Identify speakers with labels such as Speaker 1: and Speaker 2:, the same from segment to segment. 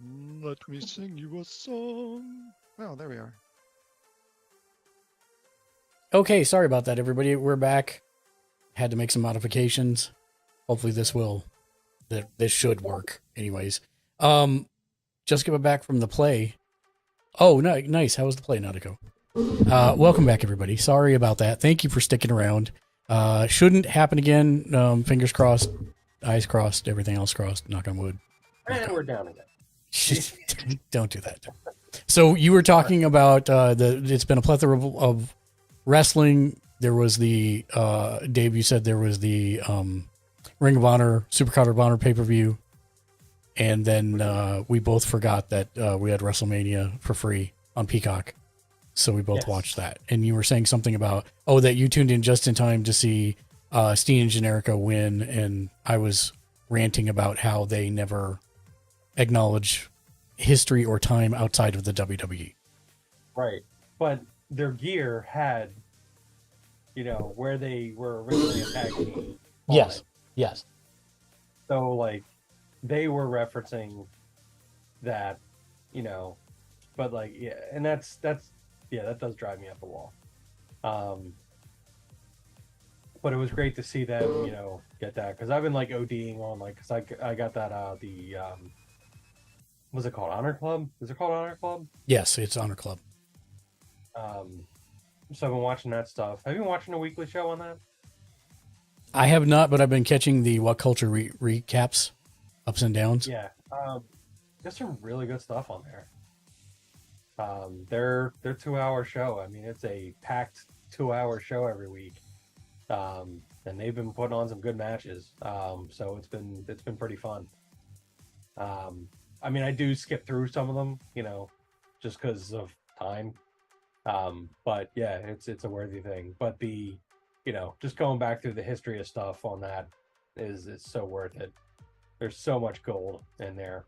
Speaker 1: Let me sing you a song. Oh, there we are.
Speaker 2: Okay, sorry about that, everybody. We're back. Had to make some modifications. Hopefully, this should work. Anyways, um, just got back from the play. Oh, no, nice. How was the play, Nautico? Welcome back, everybody. Sorry about that. Thank you for sticking around. Shouldn't happen again. Fingers crossed, eyes crossed, everything else crossed. Knock on wood. Knock
Speaker 3: And
Speaker 2: on.
Speaker 3: we're down again.
Speaker 2: Don't do that. So you were talking about the. It's been a plethora of wrestling. There was the Dave. You said there was the Ring of Honor, Supercard of Honor pay per view, and then we both forgot that we had WrestleMania for free on Peacock, so we both watched that. And you were saying something about that you tuned in just in time to see Steen and Generica win, and I was ranting about how they never acknowledge history or time outside of the WWE.
Speaker 3: Right. But their gear had, where they were originally a tag team.
Speaker 2: Yes. Yes.
Speaker 3: So, like, they were referencing that, but, like, yeah, and that does drive me up the wall. But it was great to see them, get that, because I've been, like, ODing on, like, because I got that, what's it called? Honor Club? Is it called Honor Club?
Speaker 2: Yes, it's Honor Club.
Speaker 3: So I've been watching that stuff. Have you been watching a weekly show on that?
Speaker 2: I have not, but I've been catching the What Culture recaps, ups and downs.
Speaker 3: Yeah, there's some really good stuff on there. Their 2 hour show. I mean, it's a packed 2 hour show every week, and they've been putting on some good matches. So it's been pretty fun. I mean, I do skip through some of them, just because of time. But yeah, it's a worthy thing. But just going back through the history of stuff on that is so worth it. There's so much gold in there.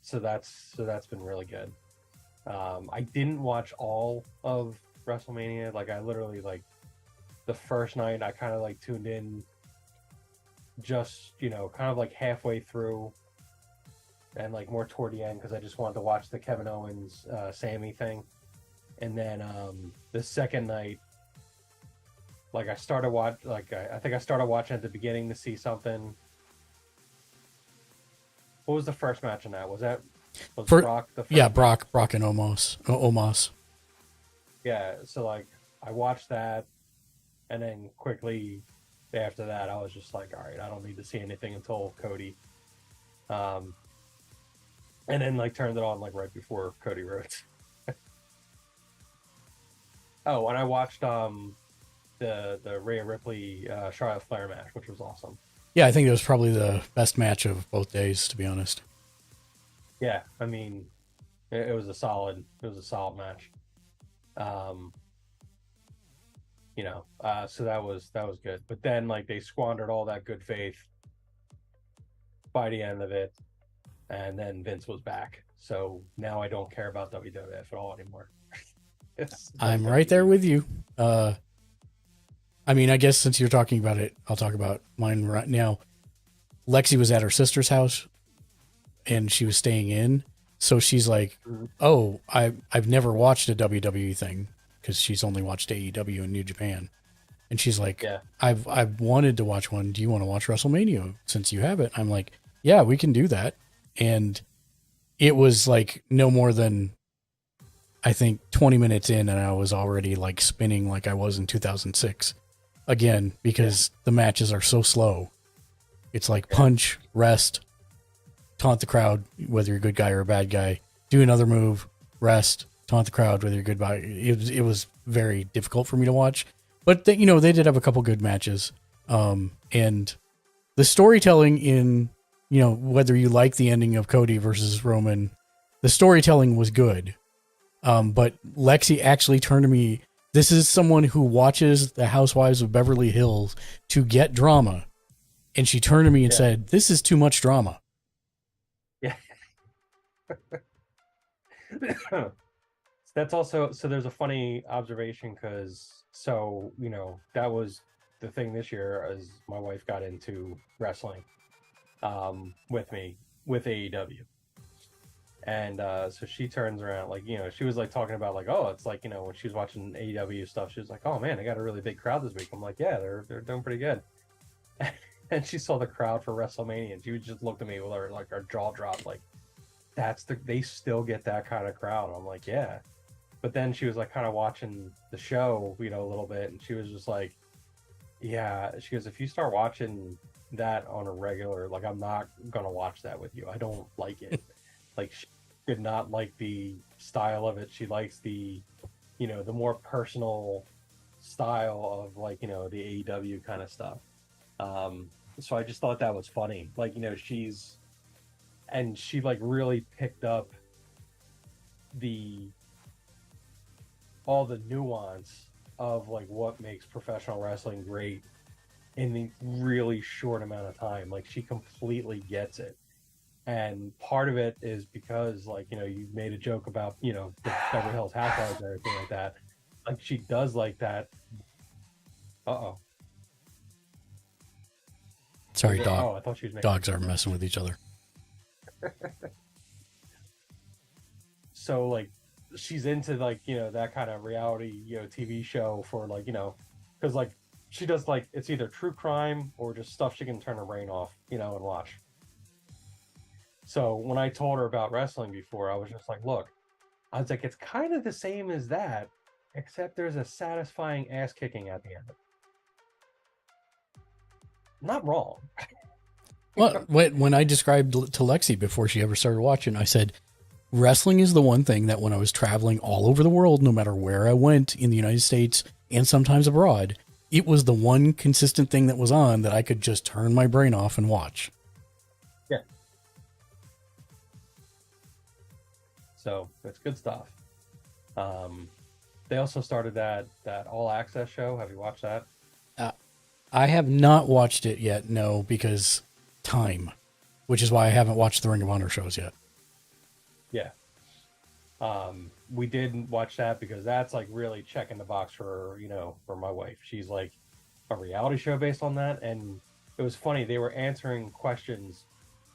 Speaker 3: So that's been really good. I didn't watch all of WrestleMania. Like, I literally, like, the first night I kind of like tuned in just, kind of like halfway through and like more toward the end because I just wanted to watch the Kevin Owens Sammy thing. And then the second night, like, I started I think I started watching at the beginning to see something. What was the first match in that? Was Brock the first
Speaker 2: Yeah,
Speaker 3: match?
Speaker 2: Brock and Omos.
Speaker 3: Yeah, so like I watched that, and then quickly after that I was just like, all right, I don't need to see anything until Cody. And then like turned it on like right before Cody Rhodes. Oh, and I watched the Rhea Ripley Charlotte Flair match, which was awesome.
Speaker 2: Yeah, I think it was probably the best match of both days, to be honest.
Speaker 3: Yeah, I mean, it was a solid match. So that was good. But then like they squandered all that good faith by the end of it, and then Vince was back. So now I don't care about WWF at all anymore.
Speaker 2: I'm right there with you. I mean, I guess since you're talking about it, I'll talk about mine right now. Lexi was at her sister's house, and she was staying in. So she's like, "Oh, I've never watched a WWE thing because she's only watched AEW and New Japan." And she's like,
Speaker 3: Yeah.
Speaker 2: I've wanted to watch one. Do you want to watch WrestleMania since you have it?" I'm like, "Yeah, we can do that." And it was like no more than, I think, 20 minutes in, and I was already like spinning like I was in 2006 again because the matches are so slow. It's like punch, rest, taunt the crowd, whether you're a good guy or a bad guy, do another move, rest, taunt the crowd, whether you're a good guy. It was very difficult for me to watch, but they did have a couple good matches. And the storytelling in, whether you like the ending of Cody versus Roman, the storytelling was good. But Lexi actually turned to me. This is someone who watches the Housewives of Beverly Hills to get drama. And she turned to me and said, "This is too much drama."
Speaker 3: Yeah. That's also, so there's a funny observation because that was the thing this year as my wife got into wrestling with me, with AEW. And so she turns around, like, she was like talking about like, oh, it's like, when she was watching AEW stuff, she was like, oh man, I got a really big crowd this week. I'm like, yeah, they're doing pretty good. And she saw the crowd for WrestleMania, and she just looked at me with her jaw dropped, like, they still get that kind of crowd. I'm like, yeah. But then she was like kind of watching the show, a little bit, and she was just like, yeah, she goes, if you start watching that on a regular, like, I'm not gonna watch that with you. I don't like it. Like, she did not like the style of it. She likes the, the more personal style of, like, the AEW kind of stuff. So I just thought that was funny. Like, she like really picked up all the nuance of like what makes professional wrestling great in the really short amount of time. Like, she completely gets it. And part of it is because, like, you made a joke about, the Beverly Hills Housewives and everything like that. Like, she does like that. Uh-oh.
Speaker 2: Sorry, dog.
Speaker 3: Oh, I thought she was making
Speaker 2: dogs are messing with each other.
Speaker 3: So, like, she's into, like, that kind of reality, TV show for, like, because, like, she does, like, it's either true crime or just stuff she can turn her brain off, and watch. So when I told her about wrestling before, I was just like, look, I was like, it's kind of the same as that, except there's a satisfying ass kicking at the end. Not wrong.
Speaker 2: Well, when I described to Lexi before she ever started watching, I said, wrestling is the one thing that when I was traveling all over the world, no matter where I went in the United States and sometimes abroad, it was the one consistent thing that was on that I could just turn my brain off and watch.
Speaker 3: Yeah. So it's good stuff. They also started that All Access show. Have you watched that?
Speaker 2: I have not watched it yet, no, because time, which is why I haven't watched the Ring of Honor shows yet.
Speaker 3: Yeah. We did watch that because that's like really checking the box for, for my wife. She's like a reality show based on that. And it was funny. They were answering questions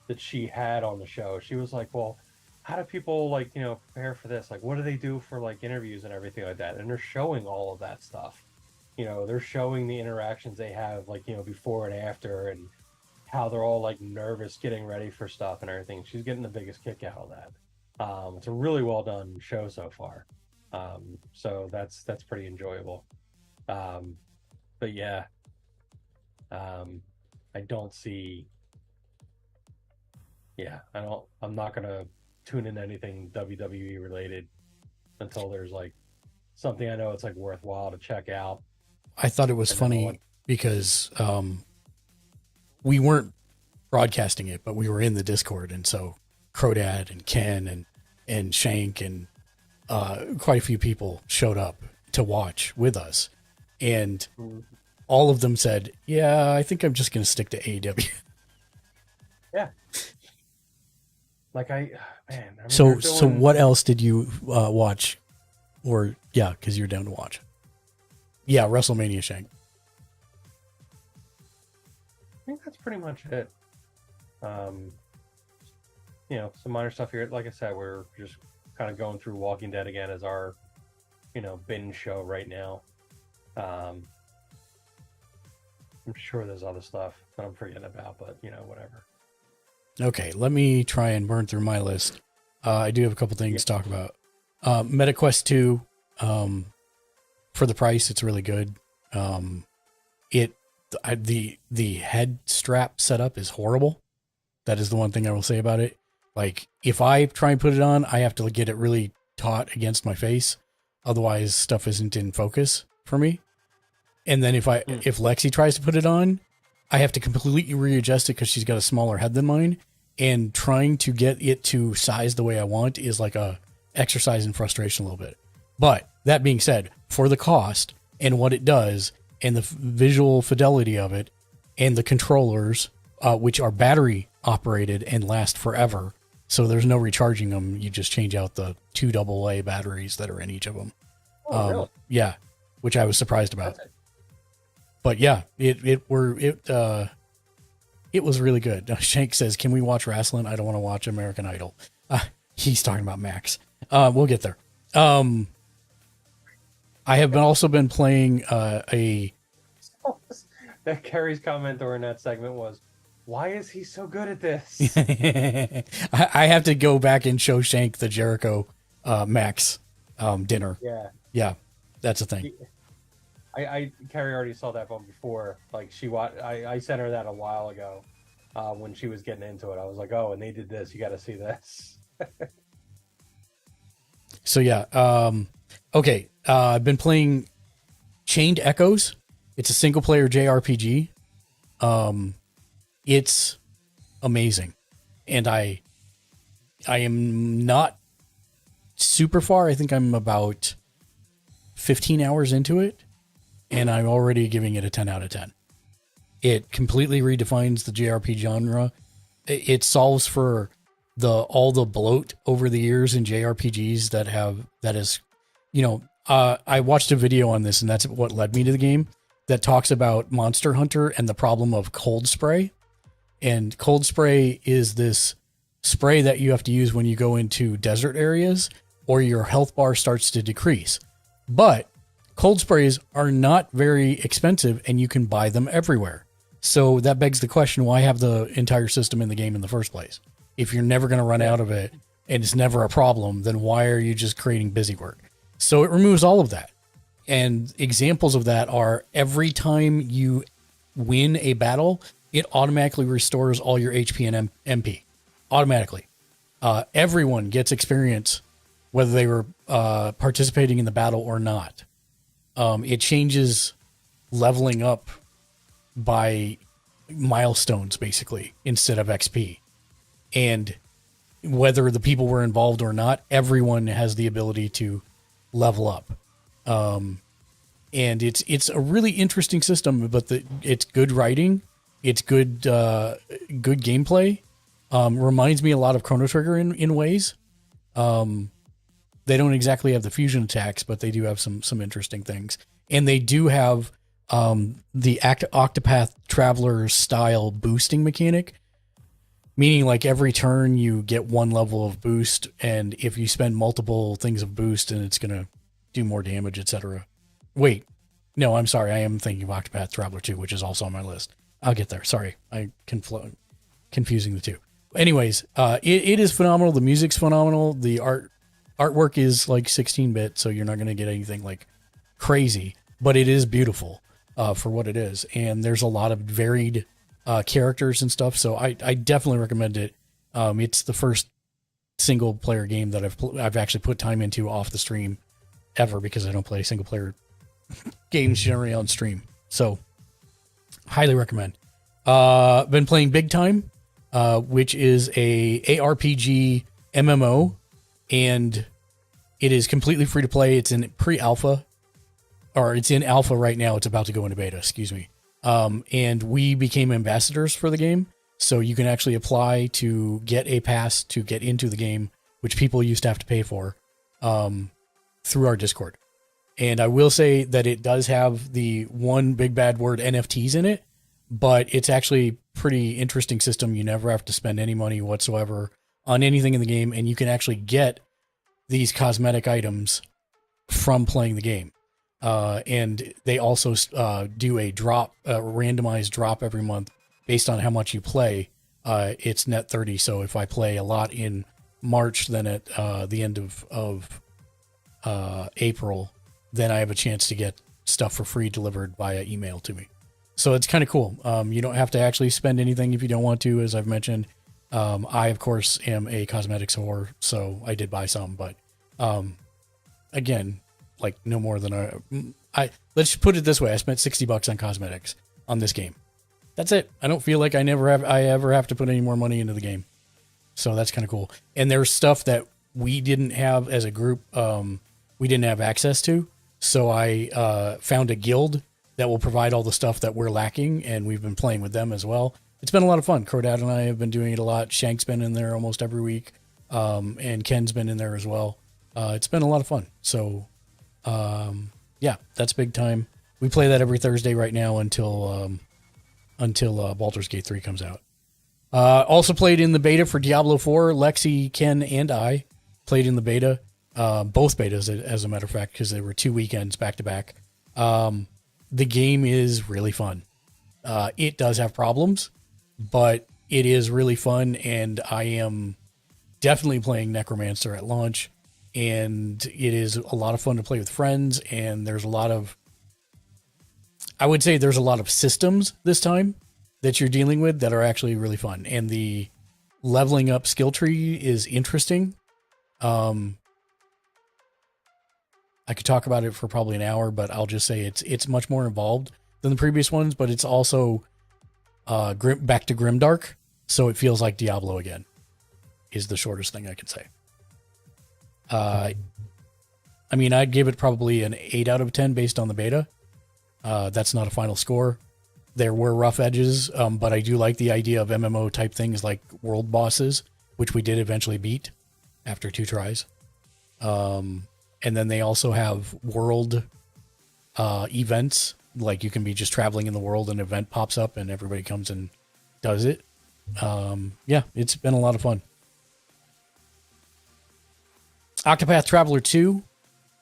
Speaker 3: that she had on the show. She was like, well, how do people like, prepare for this? Like, what do they do for like interviews and everything like that? And they're showing all of that stuff. They're showing the interactions they have, like, before and after, and how they're all like nervous getting ready for stuff and everything. She's getting the biggest kick out of that. It's a really well done show so far. So that's pretty enjoyable. But yeah, I don't see, I'm not going to tune in anything WWE related until there's like something I know it's like worthwhile to check out.
Speaker 2: I thought it was funny because we weren't broadcasting it, but we were in the Discord. And so Crodad and Ken and Shank and quite a few people showed up to watch with us. And all of them said, yeah, I think I'm just going to stick to AEW.
Speaker 3: Yeah. Like
Speaker 2: so what else did you watch? Or, yeah, because you're down to watch. Yeah, WrestleMania, Shank.
Speaker 3: I think that's pretty much it. Some minor stuff here. Like I said, we're just kind of going through Walking Dead again as our, binge show right now. I'm sure there's other stuff that I'm forgetting about, but, whatever.
Speaker 2: Okay, let me try and burn through my list. I do have a couple things to talk about. MetaQuest 2, for the price, it's really good. The head strap setup is horrible. That is the one thing I will say about it. Like, if I try and put it on, I have to get it really taut against my face. Otherwise, stuff isn't in focus for me. And then if Lexi tries to put it on, I have to completely readjust it because she's got a smaller head than mine. And trying to get it to size the way I want is like a exercise in frustration a little bit. But that being said, for the cost and what it does and the visual fidelity of it and the controllers, which are battery operated and last forever. So there's no recharging them. You just change out the 2 AA batteries that are in each of them.
Speaker 3: Really?
Speaker 2: Yeah, which I was surprised about. But yeah, It was really good. Shank says, "Can we watch wrestling? I don't want to watch American Idol." He's talking about Max. We'll get there. I have also been playing a.
Speaker 3: That Carrie's comment during that segment was, "Why is he so good at this?"
Speaker 2: I have to go back and show Shank the Jericho Max dinner. Yeah, that's a thing.
Speaker 3: Carrie already saw that one before. Like I sent her that a while ago when she was getting into it. I was like, "Oh, and they did this. You got to see this."
Speaker 2: So yeah, okay. I've been playing Chained Echoes. It's a single player JRPG. It's amazing, and I am not super far. I think I'm about 15 hours into it, and I'm already giving it a 10 out of 10. It completely redefines the JRPG genre. It solves for all the bloat over the years in JRPGs that is, I watched a video on this, and that's what led me to the game, that talks about Monster Hunter and the problem of cold spray. And cold spray is this spray that you have to use when you go into desert areas or your health bar starts to decrease. But cold sprays are not very expensive, and you can buy them everywhere. So that begs the question, why have the entire system in the game in the first place? If you're never going to run out of it and it's never a problem, then why are you just creating busy work? So it removes all of that. And examples of that are every time you win a battle, it automatically restores all your HP and MP. Automatically. Everyone gets experience, whether they were participating in the battle or not. It changes leveling up by milestones, basically, instead of XP. And whether the people were involved or not, everyone has the ability to level up. And it's a really interesting system, but it's good writing. It's good gameplay. Reminds me a lot of Chrono Trigger in ways. They don't exactly have the fusion attacks, but they do have some interesting things. And they do have the Octopath Traveler style boosting mechanic, meaning like every turn you get one level of boost, and if you spend multiple things of boost, and it's going to do more damage, etc. Wait, no, I'm sorry. I am thinking of Octopath Traveler 2, which is also on my list. I'll get there. Sorry, I confusing the two. Anyways, it is phenomenal. The music's phenomenal. The artwork is like 16-bit, so you're not going to get anything like crazy, but it is beautiful for what it is. And there's a lot of varied characters and stuff, so I definitely recommend it. It's the first single player game that I've actually put time into off the stream ever, because I don't play single player games generally on stream. So highly recommend. Been playing Big Time, which is a ARPG MMO, and it is completely free to play. It's in pre-alpha, or it's in alpha right now. It's about to go into beta, excuse me. And we became ambassadors for the game. So you can actually apply to get a pass to get into the game, which people used to have to pay for, through our Discord. And I will say that it does have the one big bad word NFTs in it, but it's actually pretty interesting system. You never have to spend any money whatsoever on anything in the game, and you can actually get these cosmetic items from playing the game. And they also do a randomized drop every month based on how much you play. It's net 30. So if I play a lot in March, then at the end of April, then I have a chance to get stuff for free delivered via email to me. So it's kind of cool. You don't have to actually spend anything if you don't want to, as I've mentioned. I, of course, am a cosmetics whore, so I did buy some. But again, like no more than let's put it this way. I spent $60 on cosmetics on this game. That's it. I don't feel like I ever have to put any more money into the game. So that's kind of cool. And there's stuff that we didn't have as a group. We didn't have access to. So I found a guild that will provide all the stuff that we're lacking, and we've been playing with them as well. It's been a lot of fun. Crodad and I have been doing it a lot. Shank's been in there almost every week, and Ken's been in there as well. It's been a lot of fun. So, yeah, that's Big Time. We play that every Thursday right now until until Baldur's Gate 3 comes out. Also played in the beta for Diablo 4. Lexi, Ken, and I played in the beta. Both betas, as a matter of fact, because there were 2 weekends back to back. The game is really fun. It does have problems, but it is really fun, and I am definitely playing Necromancer at launch, and it is a lot of fun to play with friends, and there's a lot of, I would say there's a lot of systems this time that you're dealing with that are actually really fun, and the leveling up skill tree is interesting. I could talk about it for probably an hour, but I'll just say it's much more involved than the previous ones, but it's also back to grimdark, so it feels like Diablo again, is the shortest thing I can say. I mean, I'd give it probably an 8 out of 10 based on the beta. That's not a final score. There were rough edges, but I do like the idea of MMO type things like world bosses, which we did eventually beat after 2 tries. And then they also have world events, like you can be just traveling in the world, an event pops up and everybody comes and does it. Yeah, it's been a lot of fun. Octopath Traveler 2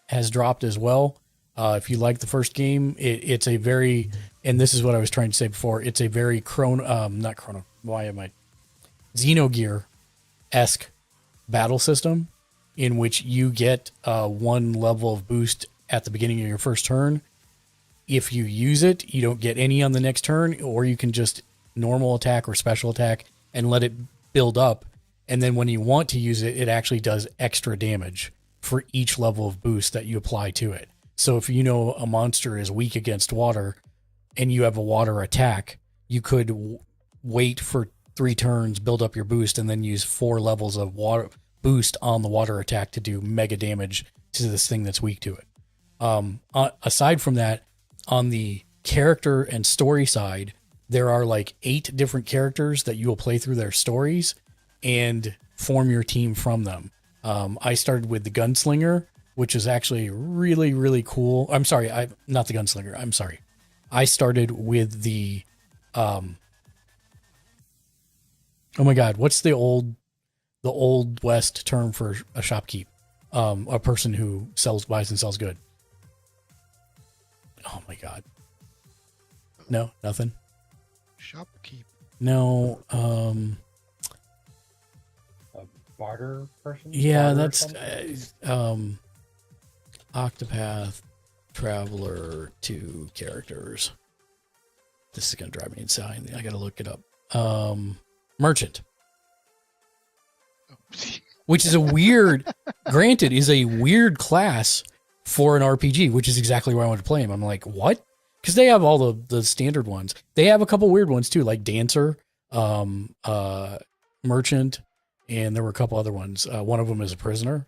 Speaker 2: has dropped as well. If you like the first game, it's a very, and this is what I was trying to say before, it's a very Xenogear-esque battle system in which you get 1 level of boost at the beginning of your first turn. If you use it, you don't get any on the next turn, or you can just normal attack or special attack and let it build up. And then when you want to use it, it actually does extra damage for each level of boost that you apply to it. So if you know a monster is weak against water and you have a water attack, you could wait for 3 turns, build up your boost, and then use 4 levels of water boost on the water attack to do mega damage to this thing that's weak to it. Aside from that, on the character and story side, there are like 8 different characters that you will play through their stories and form your team from them. I started with the Gunslinger, which is actually really, really cool. I'm sorry, not the Gunslinger. I'm sorry. I started with the, oh my God, what's the old West term for a shopkeep? A person who buys and sells good. Oh my God. No, nothing.
Speaker 1: Shopkeep.
Speaker 2: No,
Speaker 3: A barter person?
Speaker 2: yeah,
Speaker 3: Barter
Speaker 2: that's,
Speaker 3: something?
Speaker 2: Octopath Traveler 2 characters. This is going to drive me insane. I got to look it up. Merchant. Which is a weird, granted, is a weird class for an RPG, which is exactly why I wanted to play him. I'm like, what? Because they have all the standard ones. They have a couple weird ones too, like Dancer, Merchant, and there were a couple other ones. One of them is a prisoner.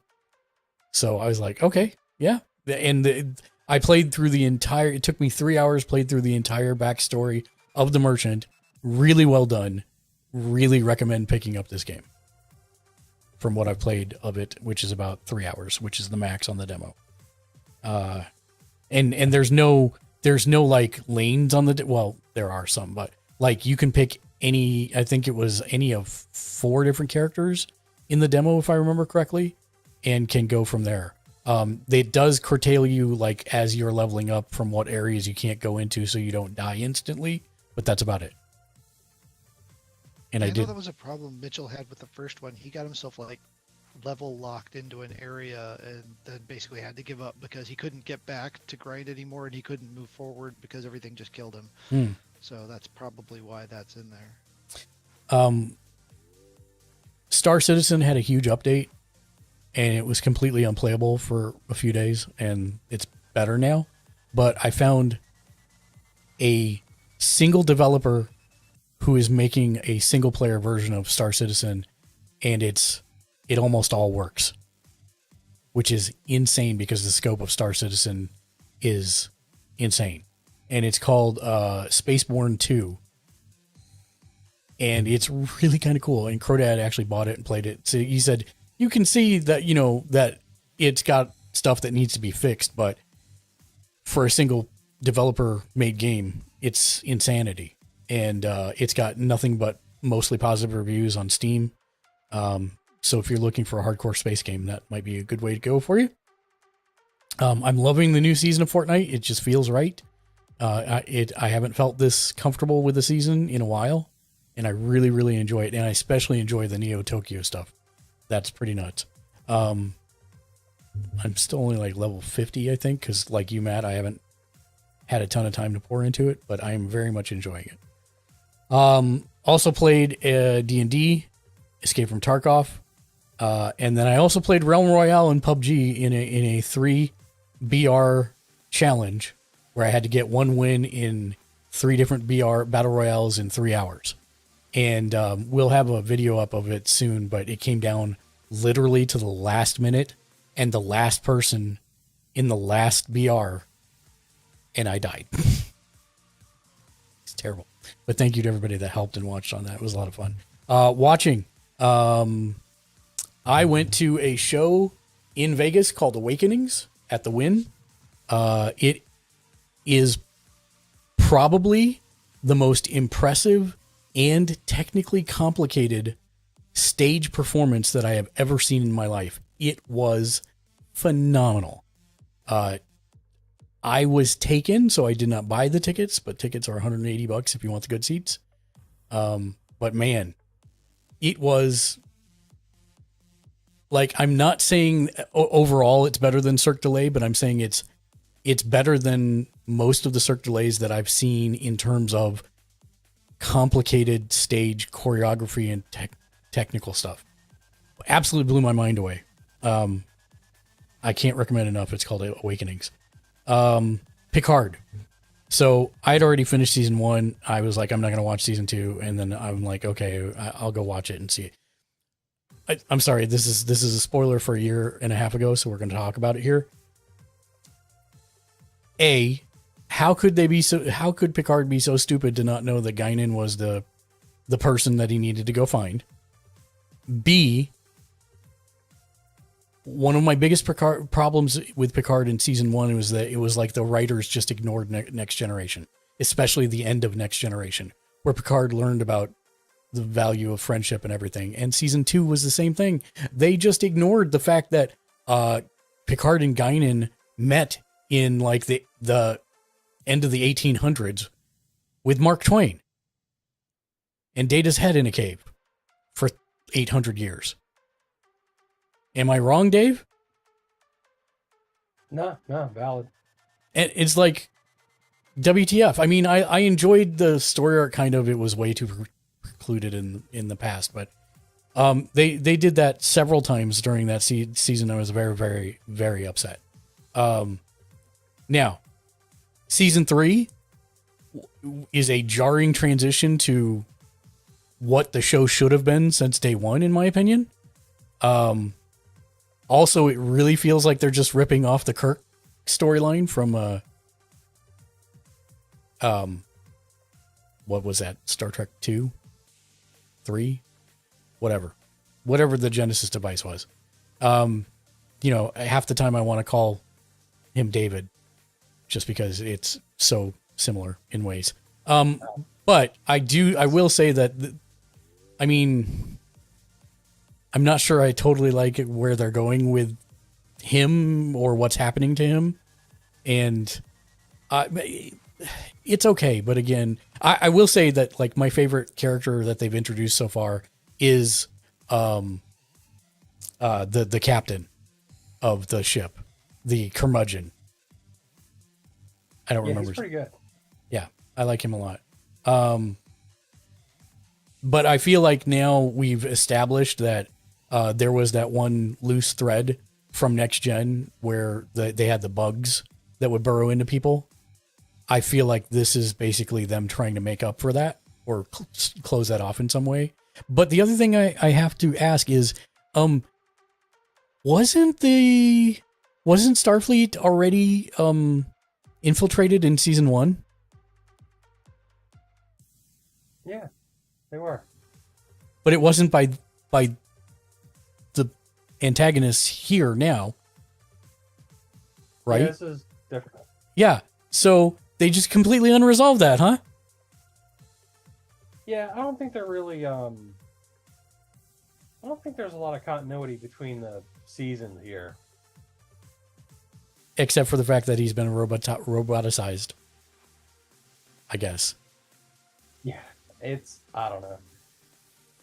Speaker 2: So I was like, okay, yeah. And I played through the entire, it took me 3 hours, played through the entire backstory of the Merchant. Really well done. Really recommend picking up this game. From what I've played of it, which is about 3 hours, which is the max on the demo. And there's no like lanes on the, well, there are some, but like you can pick any, I think it was any of 4 different characters in the demo, if I remember correctly, and can go from there. It does curtail you like as you're leveling up from what areas you can't go into so you don't die instantly, but that's about it. And
Speaker 1: I know that was a problem Mitchell had with the first one. He got himself like level locked into an area and then basically had to give up because he couldn't get back to grind anymore and he couldn't move forward because everything just killed him. So that's probably why that's in there.
Speaker 2: Star Citizen had a huge update and it was completely unplayable for a few days and it's better now. But I found a single developer who is making a single player version of Star Citizen, and it almost all works, which is insane because the scope of Star Citizen is insane. And it's called Spaceborne 2. And it's really kind of cool. And Crodad actually bought it and played it. So he said, you can see that, you know, that it's got stuff that needs to be fixed, but for a single developer made game, it's insanity. and it's got nothing but mostly positive reviews on Steam. So if you're looking for a hardcore space game, that might be a good way to go for you. I'm loving the new season of Fortnite. It just feels right. I haven't felt this comfortable with the season in a while, and I really, really enjoy it. And I especially enjoy the Neo Tokyo stuff. That's pretty nuts. I'm still only like level 50, I think, because like you, Matt, I haven't had a ton of time to pour into it, but I am very much enjoying it. Also played D&D, Escape from Tarkov, and then I also played Realm Royale and PUBG in a 3 BR challenge where I had to get one win in 3 different BR battle royales in 3 hours. And we'll have a video up of it soon, but it came down literally to the last minute and the last person in the last BR, and I died. It's terrible. But thank you to everybody that helped and watched on that. It was a lot of fun. Watching. I went to a show in Vegas called Awakenings at the Wynn. It is probably the most impressive and technically complicated stage performance that I have ever seen in my life. It was phenomenal. I was taken, so I did not buy the tickets, but tickets are $180 if you want the good seats. But man, it was like, I'm not saying overall it's better than Cirque du Soleil, but I'm saying it's better than most of the Cirque du Soleils that I've seen in terms of complicated stage choreography and technical stuff. Absolutely blew my mind away. I can't recommend enough. It's called Awakenings. Picard. So I'd already finished season 1. I was like, I'm not going to watch season 2. And then I'm like, okay, I'll go watch it and see it. I'm sorry. This is a spoiler for a year and a half ago. So we're going to talk about it here. How could Picard be so stupid to not know that Guinan was the person that he needed to go find? B, one of my biggest problems with Picard in season 1 was that it was like the writers just ignored Next Generation, especially the end of Next Generation, where Picard learned about the value of friendship and everything. And season 2 was the same thing. They just ignored the fact that Picard and Guinan met in like the end of the 1800s with Mark Twain and Data's head in a cave for 800 years. Am I wrong, Dave?
Speaker 3: No, valid.
Speaker 2: And it's like, WTF. I mean, I enjoyed the story arc kind of. It was way too precluded in the past, but they did that several times during that season. I was very, very, very upset. Now, season 3 is a jarring transition to what the show should have been since day 1, in my opinion. Also, it really feels like they're just ripping off the Kirk storyline from what was that? Star Trek 2? 3? Whatever the Genesis device was. Half the time I want to call him David just because it's so similar in ways. But I will say that, I'm not sure I totally like where they're going with him or what's happening to him. And it's okay. But again, I will say that like my favorite character that they've introduced so far is the captain of the ship, the curmudgeon. I don't remember.
Speaker 3: He's pretty good.
Speaker 2: Yeah, I like him a lot. But I feel like now we've established that there was that one loose thread from Next Gen where they had the bugs that would burrow into people. I feel like this is basically them trying to make up for that or close that off in some way. But the other thing I have to ask is, wasn't Starfleet already infiltrated in season 1?
Speaker 3: Yeah, they were.
Speaker 2: But it wasn't by the antagonists here now. Right?
Speaker 3: Yeah, this is different.
Speaker 2: Yeah. So they just completely unresolved that, huh?
Speaker 3: Yeah, I don't think they're really. I don't think there's a lot of continuity between the seasons here.
Speaker 2: Except for the fact that he's been roboticized, I guess.
Speaker 3: Yeah, it's, I don't know.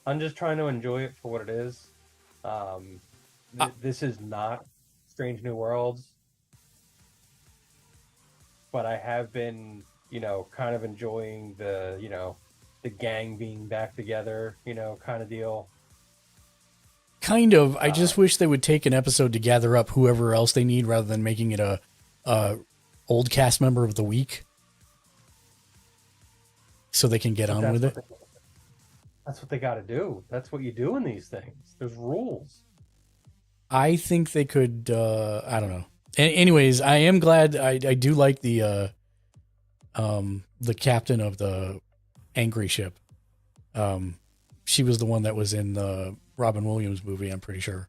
Speaker 3: I'm just trying to enjoy it for what it is. This is not Strange New Worlds, but I have been, kind of enjoying the gang being back together, kind of deal.
Speaker 2: Kind of. I just wish they would take an episode to gather up whoever else they need rather than making it a old cast member of the week, so they can get on with it.
Speaker 3: That's what they got to do. That's what you do in these things. There's rules.
Speaker 2: I think they could. I don't know. Anyways, I am glad. I do like the captain of the angry ship. She was the one that was in the Robin Williams movie, I'm pretty sure,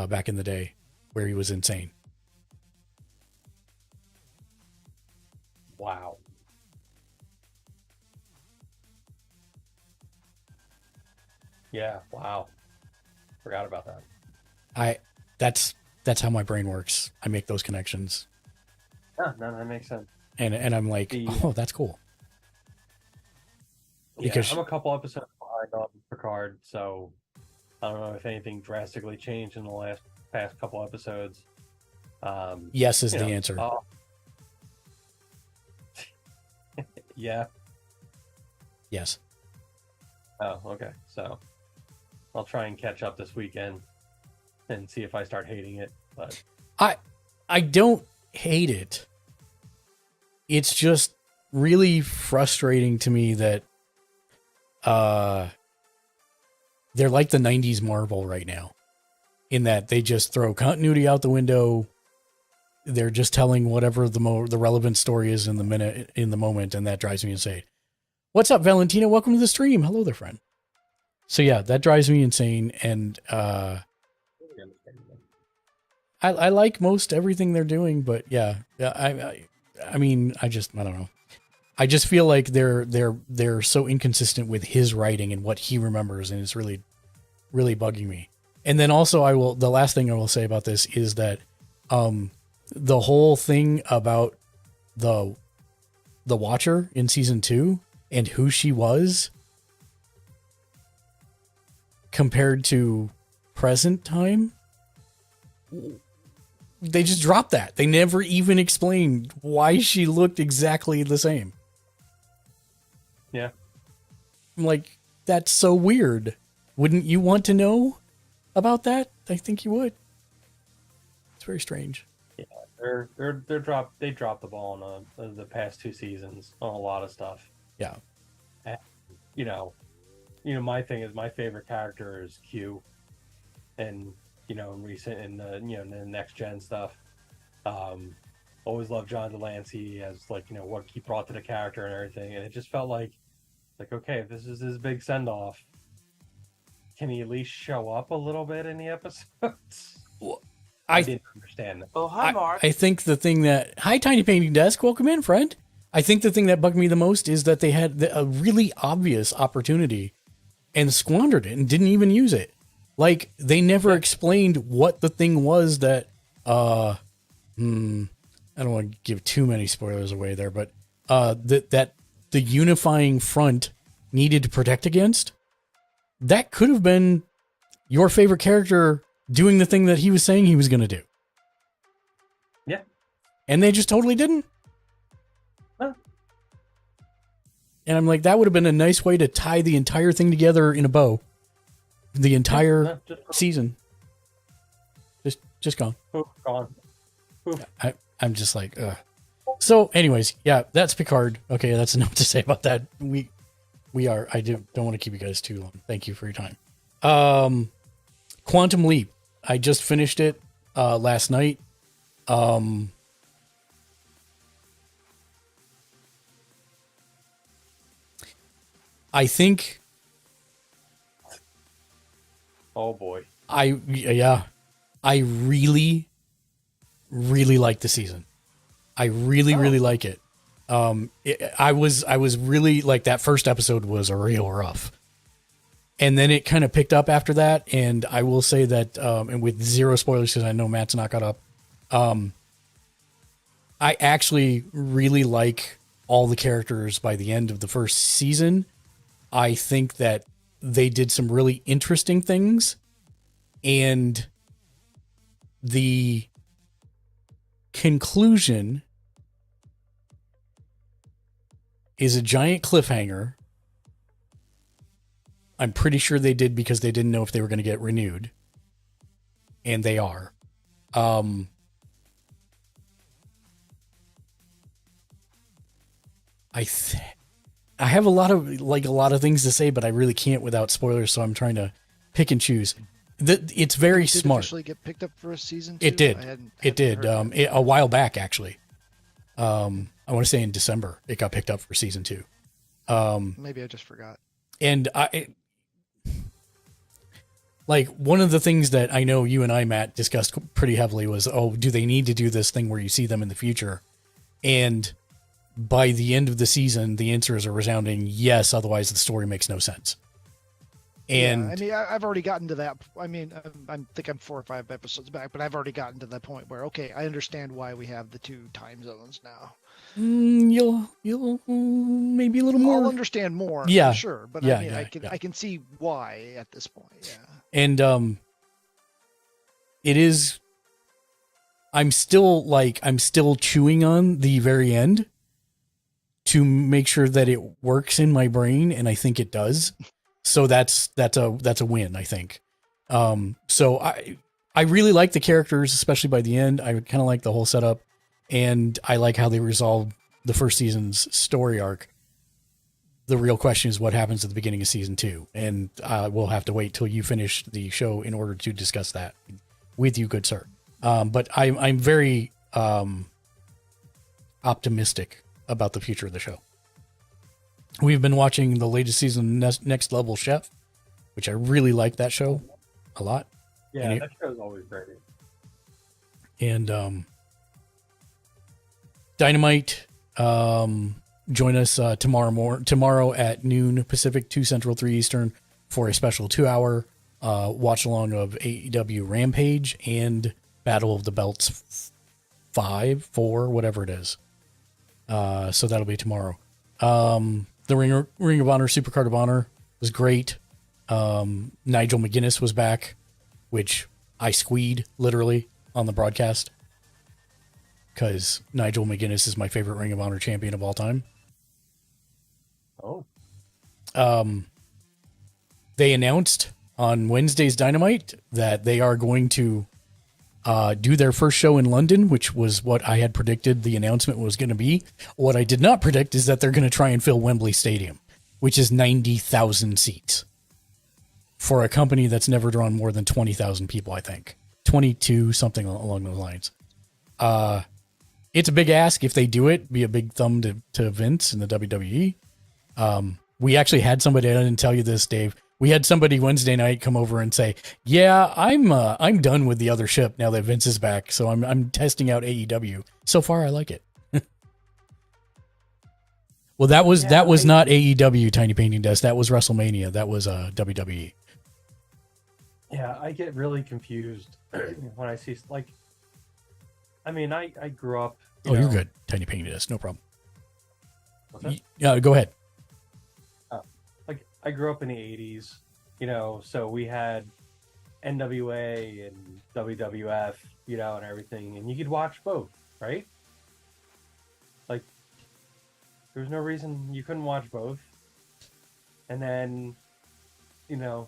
Speaker 2: back in the day, where he was insane.
Speaker 3: Wow. Yeah, wow. Forgot about that.
Speaker 2: That's how my brain works. I make those connections.
Speaker 3: Yeah, no, that makes sense.
Speaker 2: And I'm like, oh, that's cool.
Speaker 3: Because I'm a couple episodes behind on Picard, so I don't know if anything drastically changed in the past couple episodes.
Speaker 2: Yes is the answer.
Speaker 3: Yeah.
Speaker 2: Yes.
Speaker 3: Oh, okay. So I'll try and catch up this weekend and see if I start hating it. But
Speaker 2: I don't hate it. It's just really frustrating to me that they're like the 90s Marvel right now, in that they just throw continuity out the window. They're just telling whatever the relevant story is in the moment, and that drives me insane. What's up, Valentina? Welcome to the stream. Hello there, friend. So yeah, that drives me insane, and I like most everything they're doing, but yeah, I mean, I don't know. I just feel like they're so inconsistent with his writing and what he remembers, and it's really, really bugging me. And then also, the last thing I will say about this is that the whole thing about the Watcher in season 2 and who she was compared to present time, they just dropped that. They never even explained why she looked exactly the same.
Speaker 3: Yeah.
Speaker 2: I'm like, that's so weird. Wouldn't you want to know about that? I think you would. It's very strange.
Speaker 3: Yeah, they dropped the ball on the past 2 seasons on a lot of stuff.
Speaker 2: Yeah.
Speaker 3: And, my thing is, my favorite character is Q, and in the next gen stuff. Always loved John Delancey as what he brought to the character and everything, and it just felt like okay, if this is his big send off, can he at least show up a little bit in the episodes?
Speaker 2: Well,
Speaker 3: I didn't understand that.
Speaker 4: Oh, hi, Mark.
Speaker 2: I think the thing that... Hi, Tiny Painting Desk. Welcome in, friend. I think the thing that bugged me the most is that they had a really obvious opportunity and squandered it and didn't even use it. Like, they never explained what the thing was that... I don't want to give too many spoilers away there, but that the unifying front needed to protect against. That could have been your favorite character doing the thing that he was saying he was going to do.
Speaker 3: Yeah.
Speaker 2: And they just totally didn't.
Speaker 3: Huh.
Speaker 2: And I'm like, that would have been a nice way to tie the entire thing together in a bow. The entire season. Just gone.
Speaker 3: Gone.
Speaker 2: I'm just like, ugh. So anyways, yeah, that's Picard. Okay, that's enough to say about that. I don't want to keep you guys too long. Thank you for your time. Quantum Leap. I just finished it last night. I think.
Speaker 3: Oh boy.
Speaker 2: I really, really like the season. I really like it. I was really like, that first episode was a real rough, and then it kind of picked up after that. And I will say that, and with zero spoilers, because I know Matt's not caught up, I actually really like all the characters by the end of the first season. I think that they did some really interesting things, and the conclusion is a giant cliffhanger. I'm pretty sure they did because they didn't know if they were going to get renewed, and they are. I have a lot of things to say, but I really can't without spoilers, so I'm trying to pick and choose. It's very smart.
Speaker 1: Did it actually get picked up for a season 2?
Speaker 2: It did. It did.
Speaker 1: heard that.
Speaker 2: A while back, actually. I want to say in December it got picked up for season 2.
Speaker 1: Maybe I just forgot.
Speaker 2: And like, one of the things that I know you and I, Matt, discussed pretty heavily was, do they need to do this thing where you see them in the future? And by the end of the season, the answer is a resounding yes. Otherwise, the story makes no sense. And
Speaker 1: yeah, I mean, I've already gotten to that. I mean, I think I'm 4 or 5 episodes back, but I've already gotten to the point where, okay, I understand why we have the 2 time zones now.
Speaker 2: You'll maybe a little more.
Speaker 1: I'll understand more,
Speaker 2: yeah,
Speaker 1: for sure. But
Speaker 2: yeah,
Speaker 1: I mean,
Speaker 2: yeah,
Speaker 1: I can see why at this point. Yeah.
Speaker 2: And it is. I'm still chewing on the very end to make sure that it works in my brain, and I think it does. So that's a win, I think. So I really like the characters, especially by the end. I kind of like the whole setup, and I like how they resolved the first season's story arc. The real question is what happens at the beginning of season 2, and we'll have to wait till you finish the show in order to discuss that with you, good sir. But I'm very optimistic about the future of the show. We've been watching the latest season, Next Level Chef, which I really like that show a lot.
Speaker 3: Yeah, that show's always great.
Speaker 2: And Dynamite, join us tomorrow at noon Pacific, 2 Central, 3 Eastern for a special 2-hour watch along of AEW Rampage and Battle of the Belts 4, whatever it is. So that'll be tomorrow. The Ring of Honor Supercard of Honor was great. Nigel McGuinness was back, which I squeed literally on the broadcast because Nigel McGuinness is my favorite Ring of Honor champion of all time.
Speaker 3: Oh.
Speaker 2: They announced on Wednesday's Dynamite that they are going to do their first show in London, which was what I had predicted the announcement was going to be. What I did not predict is that they're going to try and fill Wembley Stadium, which is 90,000 seats for a company that's never drawn more than 20,000 people, I think. 22, something along those lines. It's a big ask. If they do it, be a big thumb to Vince and the WWE. We actually had somebody, I didn't tell you this, Dave. We had somebody Wednesday night come over and say, "Yeah, I'm done with the other ship now that Vince is back. So I'm testing out AEW. So far, I like it." Well, that was not AEW, Tiny Painting Desk. That was WrestleMania. That was WWE.
Speaker 3: Yeah, I get really confused when I see I grew up.
Speaker 2: You're good, Tiny Painting Desk. No problem.
Speaker 3: What's that?
Speaker 2: Yeah, go ahead.
Speaker 3: I grew up in the 80s, so we had NWA and WWF, and everything, and you could watch both, right? Like, there was no reason you couldn't watch both. And then,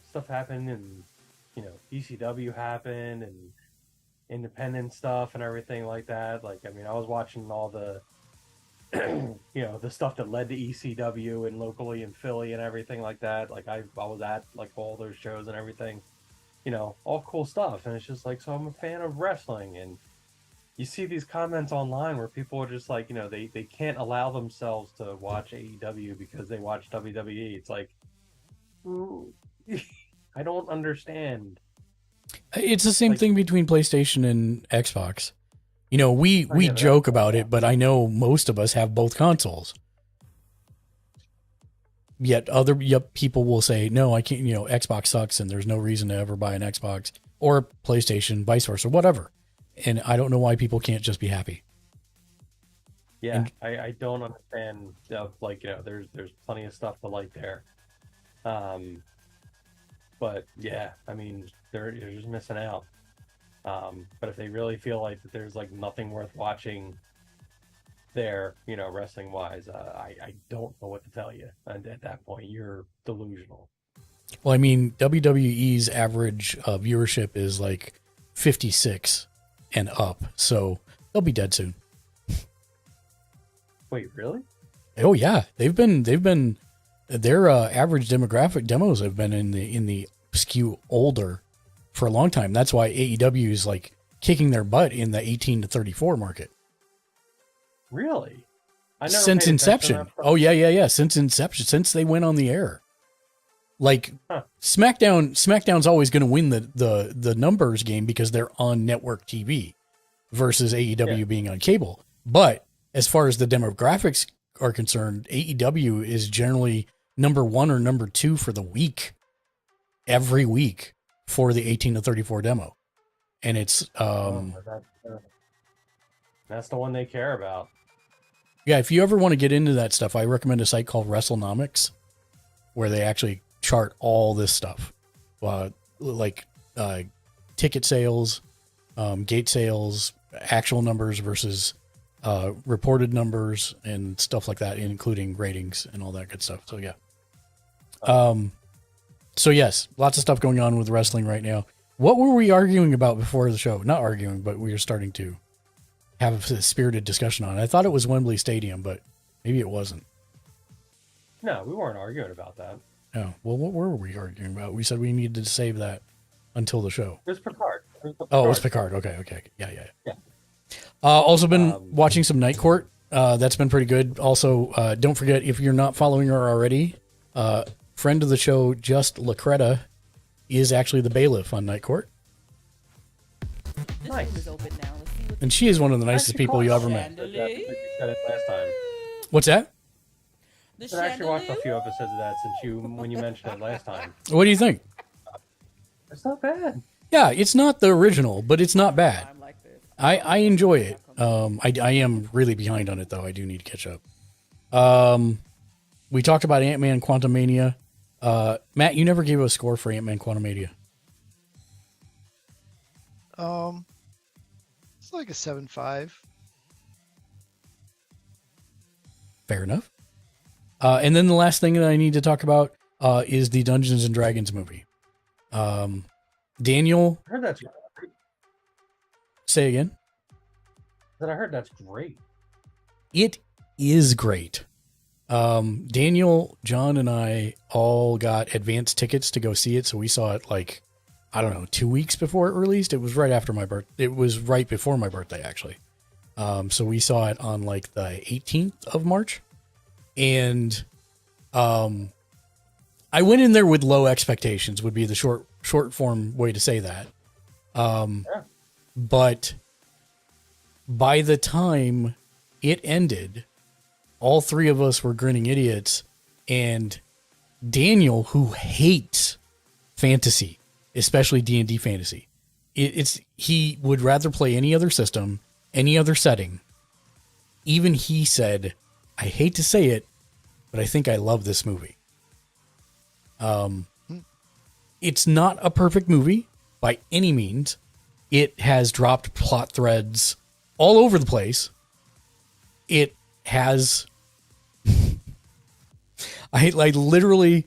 Speaker 3: stuff happened, and, ECW happened, and independent stuff and everything like that. Like, I was watching all the the stuff that led to ECW and locally in Philly and everything like that. Like I was at all those shows and everything, all cool stuff. And it's just like, so I'm a fan of wrestling, and you see these comments online where people are just like, they can't allow themselves to watch AEW because they watch WWE. It's like, I don't understand.
Speaker 2: It's the same thing between PlayStation and Xbox. You know, we
Speaker 3: get
Speaker 2: joke
Speaker 3: that.
Speaker 2: about it, but I know most of us have both consoles. Yet people will say, no, I can't, you know, Xbox sucks and there's no reason to ever buy an Xbox or PlayStation, vice versa, whatever. And I don't know why people can't just be happy.
Speaker 3: Yeah, I don't understand like, you know, there's plenty of stuff to like there. But yeah, I mean, you're just missing out. But if they really feel like that there's like nothing worth watching there, you know, wrestling wise, I don't know what to tell you. And at that point, you're delusional.
Speaker 2: Well, I mean, WWE's average viewership is like 56 and up, so they'll be dead soon.
Speaker 3: Wait, really?
Speaker 2: Oh yeah, they've been their average demographic demos have been in the skew older for a long time. That's why AEW is like kicking their butt in the 18 to 34 market.
Speaker 3: Really? I never
Speaker 2: Since
Speaker 3: paid attention to
Speaker 2: inception.
Speaker 3: that stuff.
Speaker 2: Oh yeah. Since inception, since they went on the air. Like SmackDown's always going to win the numbers game because they're on network TV versus AEW being on cable. But as far as the demographics are concerned, AEW is generally number 1 or number 2 for the week, every week for the 18 to 34 demo. And it's,
Speaker 3: that's the one they care about.
Speaker 2: yeah, if you ever want to get into that stuff, I recommend a site called WrestleNomics where they actually chart all this stuff, like ticket sales, gate sales, actual numbers versus reported numbers and stuff like that, including ratings and all that good stuff. So yeah. So yes, lots of stuff going on with wrestling right now. What were we arguing about before the show? Not arguing, but we were starting to have a spirited discussion on it. I thought it was Wembley Stadium, but maybe it wasn't.
Speaker 3: No, we weren't arguing about that.
Speaker 2: Oh, well, what were we arguing about? We said we needed to save that until the show.
Speaker 3: It was Picard.
Speaker 2: Oh, it was Picard. Okay. Yeah. Also been watching some Night Court. That's been pretty good. Also, don't forget, if you're not following her already, friend of the show, Just Lacreta, is actually the bailiff on Night Court.
Speaker 3: Nice.
Speaker 2: And she is one of the nicest people you ever met.
Speaker 3: You said it last time.
Speaker 2: What's that?
Speaker 3: I actually watched a few episodes of that when you mentioned it last time.
Speaker 2: What do you think?
Speaker 3: It's not bad.
Speaker 2: Yeah, it's not the original, but it's not bad. I enjoy it. I am really behind on it, though. I do need to catch up. We talked about Ant-Man Quantumania. Matt, you never gave us a score for Ant-Man Quantumania.
Speaker 1: It's like a 7.5.
Speaker 2: Fair enough. And then the last thing that I need to talk about is the Dungeons and Dragons movie. Daniel,
Speaker 3: I heard that's great.
Speaker 2: Say again.
Speaker 3: I heard that's great.
Speaker 2: It is great. Daniel, John, and I all got advance tickets to go see it, so we saw it like, I don't know, 2 weeks before it released. It was right after my birthday. It was right before my birthday, actually. So we saw it on like the 18th of March. And I went in there with low expectations, would be the short form way to say that. But by the time it ended, all three of us were grinning idiots. And Daniel, who hates fantasy, especially D&D fantasy, he would rather play any other system, any other setting. Even he said, I hate to say it, but I think I love this movie. It's not a perfect movie by any means. It has dropped plot threads all over the place. It has. I literally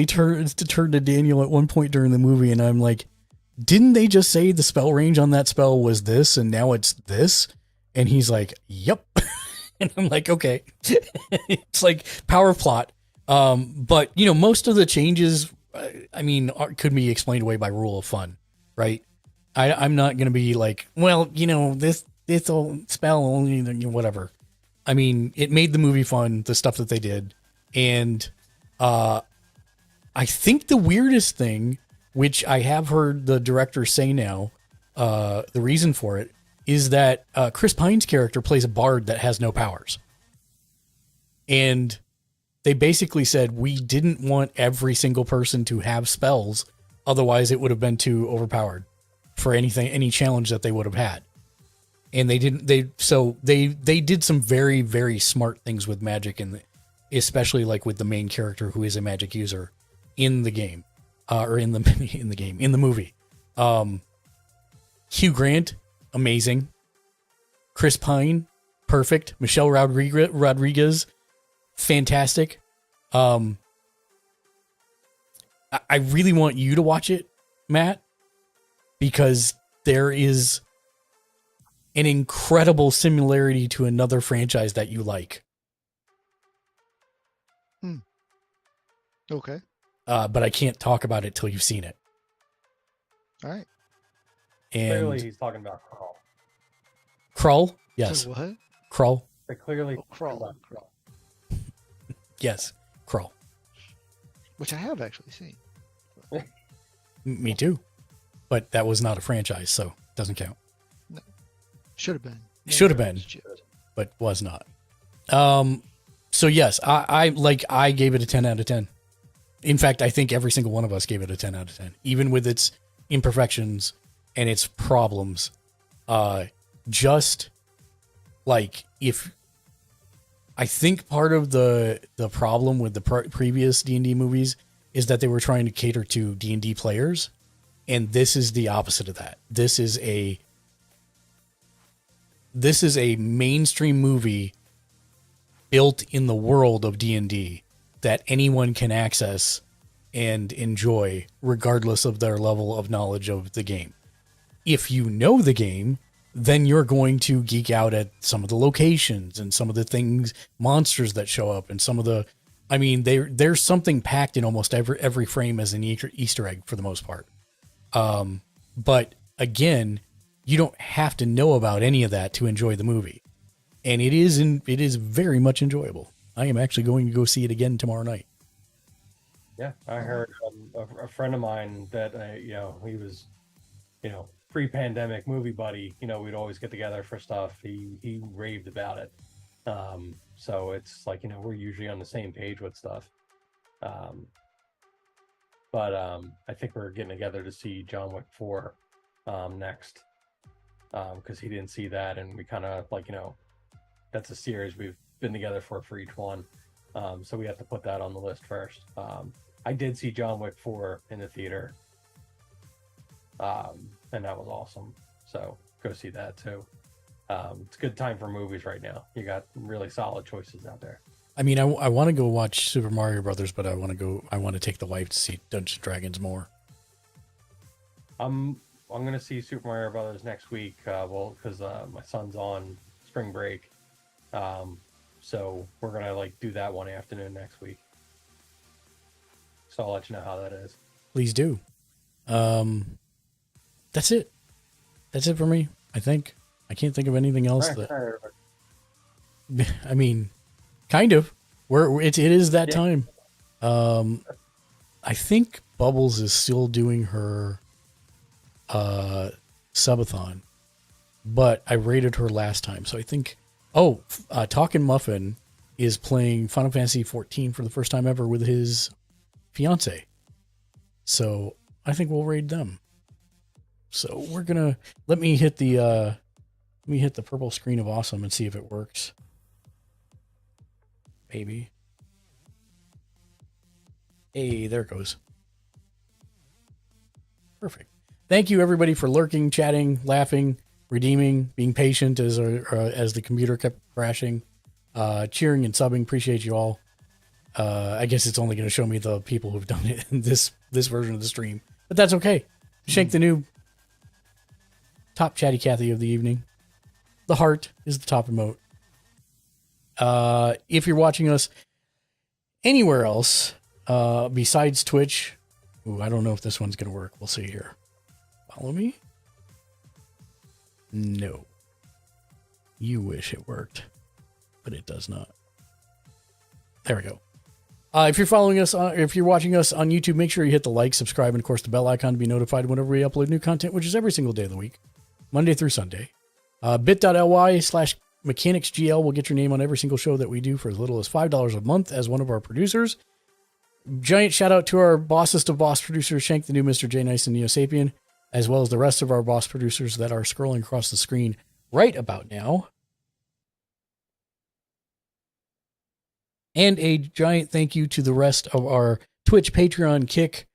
Speaker 2: turned to Daniel at one point during the movie, and I'm like, didn't they just say the spell range on that spell was this, and now it's this? And he's like, yep. And I'm like, okay. It's like power plot. But, you know, most of the changes, could be explained away by rule of fun, right? I'm not going to be like, well, you know, this old spell only, whatever. I mean, it made the movie fun, the stuff that they did. And I think the weirdest thing, which I have heard the director say now, the reason for it, is that Chris Pine's character plays a bard that has no powers. And they basically said, we didn't want every single person to have spells. Otherwise, it would have been too overpowered for any challenge that they would have had. And they didn't. They did some very, very smart things with magic, especially like with the main character who is a magic user in the game, or in the movie. Hugh Grant, amazing. Chris Pine, perfect. Michelle Rodriguez, fantastic. I really want you to watch it, Matt, because there is an incredible similarity to another franchise that you like.
Speaker 1: Okay.
Speaker 2: But I can't talk about it till you've seen it.
Speaker 1: All right.
Speaker 2: And
Speaker 3: Clearly, he's talking about Crawl.
Speaker 2: Krull? Yes.
Speaker 1: So what?
Speaker 2: Krull?
Speaker 3: But clearly,
Speaker 1: Crawl.
Speaker 2: Yes. Krull.
Speaker 1: Which I have actually seen.
Speaker 2: Me too. But that was not a franchise, so it doesn't count.
Speaker 1: No. Should have been.
Speaker 2: Should have been, but was not. So yes, I gave it a 10 out of 10. In fact, I think every single one of us gave it a 10 out of 10, even with its imperfections and its problems. Just like if I think part of the problem with the previous D&D movies is that they were trying to cater to D&D players, and this is the opposite of that. This is a mainstream movie built in the world of D&D that anyone can access and enjoy regardless of their level of knowledge of the game. If you know the game, then you're going to geek out at some of the locations and some of the things, monsters that show up, and some of the, I mean, there's something packed in almost every frame as an Easter egg for the most part. But again, you don't have to know about any of that to enjoy the movie. And it is very much enjoyable. I am actually going to go see it again tomorrow night.
Speaker 3: Yeah, I heard a friend of mine that, he was, pre-pandemic movie buddy. We'd always get together for stuff. He raved about it. So it's like, we're usually on the same page with stuff. But I think we're getting together to see John Wick 4 next. Because he didn't see that, and we kind of that's a series we've been together for each one. So we have to put that on the list first. I did see John Wick 4 in the theater. And that was awesome. So go see that too. It's a good time for movies right now. You got really solid choices out there.
Speaker 2: I mean, I want to go watch Super Mario Brothers, but I want to take the wife to see Dungeons & Dragons more.
Speaker 3: I'm going to see Super Mario Brothers next week. Because my son's on spring break. So we're going to do that one afternoon next week. So I'll let you know how that is.
Speaker 2: Please do. That's it. That's it for me, I think. I can't think of anything else. I mean, kind of. It is that time. I think Bubbles is still doing her subathon, but I rated her last time. So I think, Talkin' Muffin is playing Final Fantasy 14 for the first time ever with his fiance. So I think we'll raid them. So we're gonna let me hit the purple screen of awesome and see if it works. Maybe. Hey, there it goes. Perfect. Thank you everybody for lurking, chatting, laughing, redeeming, being patient as the computer kept crashing, cheering and subbing. Appreciate you all. I guess it's only going to show me the people who've done it in this version of the stream, but that's okay. Shank the Noob, top chatty Cathy of the evening. The heart is the top emote. If you're watching us anywhere else besides Twitch, I don't know if this one's going to work. We'll see here. Follow me? No. You wish it worked, but it does not. There we go. If you're following us, if you're watching us on YouTube, make sure you hit the like, subscribe, and of course the bell icon to be notified whenever we upload new content, which is every single day of the week, Monday through Sunday, bit.ly/mechanicsgl will get your name on every single show that we do for as little as $5 a month as one of our producers. Giant shout out to our bossest of boss producers, Shank the New, Mr. J Nice, and Neo Sapien, as well as the rest of our boss producers that are scrolling across the screen right about now. And a giant thank you to the rest of our Twitch, Patreon, Kick,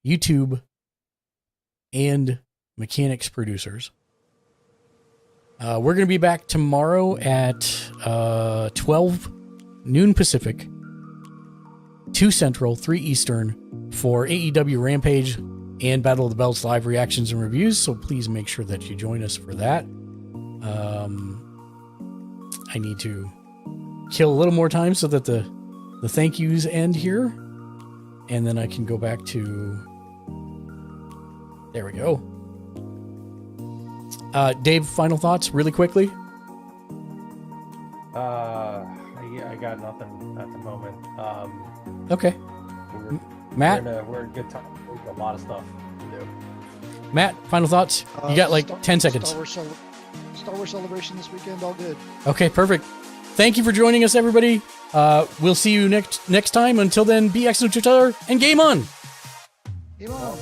Speaker 2: YouTube, and Mechanics producers. We're going to be back tomorrow at 12 noon Pacific, 2 Central, 3 Eastern for AEW Rampage and Battle of the Belts live reactions and reviews. So please make sure that you join us for that. I need to kill a little more time so that the thank yous end here. And then I can go back to... There we go. Dave, final thoughts really quickly?
Speaker 3: I got nothing at the moment.
Speaker 2: Okay. Matt?
Speaker 3: We're in good time. We've got a lot of stuff to do.
Speaker 2: Matt, final thoughts? You got like 10 seconds.
Speaker 1: Star Wars Celebration this weekend, all good.
Speaker 2: Okay, perfect. Thank you for joining us, everybody. We'll see you next time. Until then, be excellent to each other and game on!
Speaker 1: Game on!